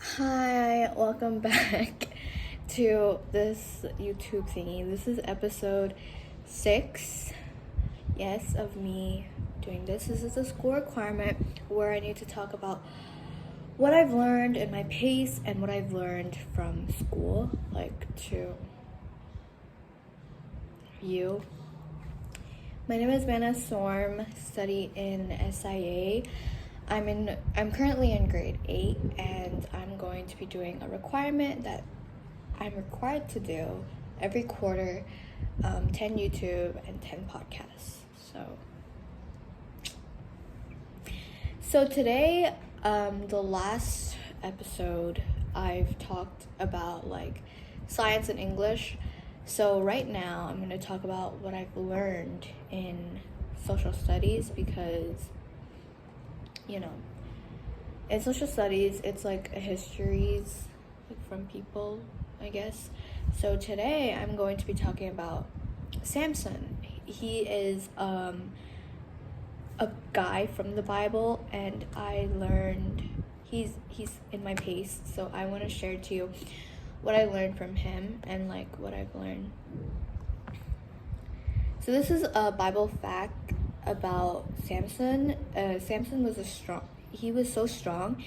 Hi, welcome back to this YouTube thingy. This is episode 6, yes, of me doing this. This is a school requirement where I need to talk about what I've learned in my pace and what I've learned from school, like to you. My name is Vanna Storm, study in SIA. I'm currently in grade 8 and I'm going to be doing a requirement that I'm required to do every quarter, 10 YouTube and 10 podcasts. So today, the last episode, I've talked about like science and English. So right now I'm going to talk about what I've learned in social studies because in social studies, it's like a histories from people, I guess. So today I'm going to be talking about Samson. He is a guy from the Bible, and I learned he's in my pace. So I want to share to you what I learned from him and like what I've learned. So this is a Bible fact about Samson. Samson was he was so strong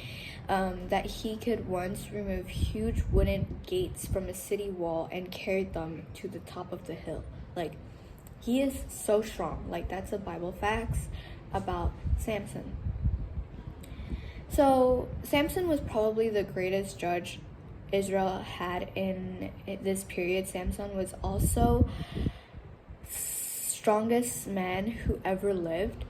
that he could once remove huge wooden gates from a city wall and carried them to the top of the hill. Like, he is so strong. Like, that's a Bible facts about Samson. So Samson was probably the greatest judge Israel had in this period. Samson was also strongest man who ever lived.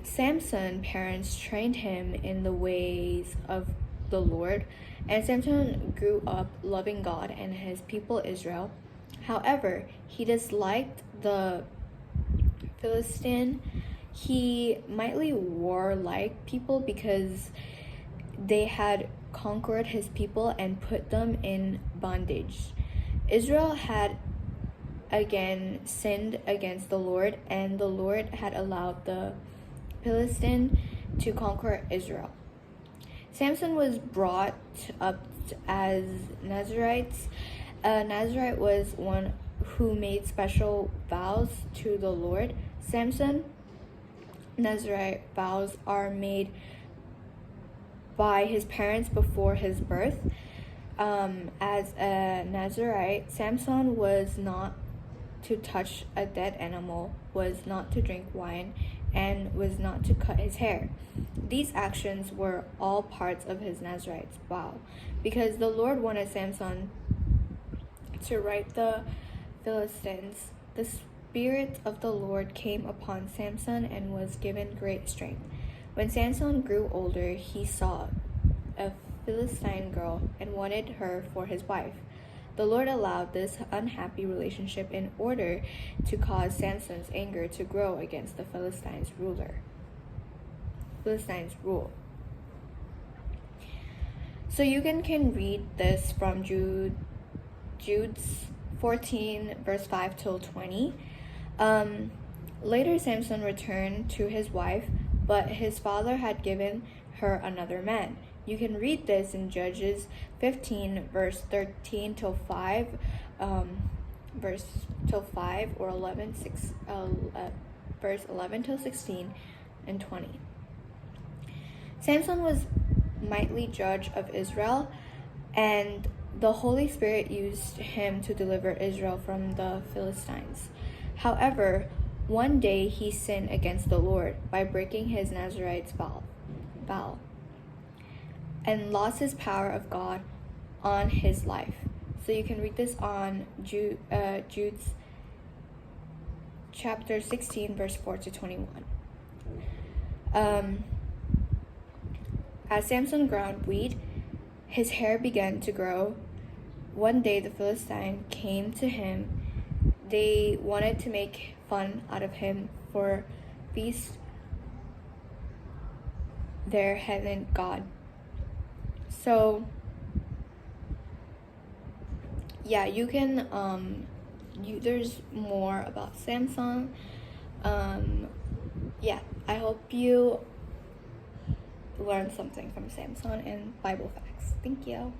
Samson's parents trained him in the ways of the Lord, and Samson grew up loving God and his people Israel. However, he disliked the Philistine. He mightily warlike people because they had conquered his people and put them in bondage. Israel had again sinned against the Lord, and the Lord had allowed the Philistine to conquer Israel. Samson was brought up as Nazarites. A Nazarite was one who made special vows to the Lord. Samson Nazarite vows are made by his parents before his birth. As a Nazarite, Samson was not to touch a dead animal, was not to drink wine, and was not to cut his hair. These actions were all parts of his Nazarite's vow, because the Lord wanted Samson to right the Philistines. The Spirit of the Lord came upon Samson and was given great strength. When Samson grew older, he saw a Philistine girl and wanted her for his wife. The Lord allowed this unhappy relationship in order to cause Samson's anger to grow against the Philistines' rule. So you can read this from Jude's 14 verse 5 till 20. Later Samson returned to his wife, but his father had given her another man. You can read this in Judges 15 verse 13 till 5, verse 11 till 16 and 20. Samson was mighty judge of Israel, and the Holy Spirit used him to deliver Israel from the Philistines. However, one day he sinned against the Lord by breaking his Nazarite's vow and lost his power of God on his life. So you can read this on Jude's chapter 16 verse 4 to 21. As Samson ground wheat, his hair began to grow. One day the Philistine came to him. They wanted to make fun out of him for feast their heathen god. So yeah, you can there's more about Samson. Yeah, I hope you learn something from Samson and Bible facts. Thank you.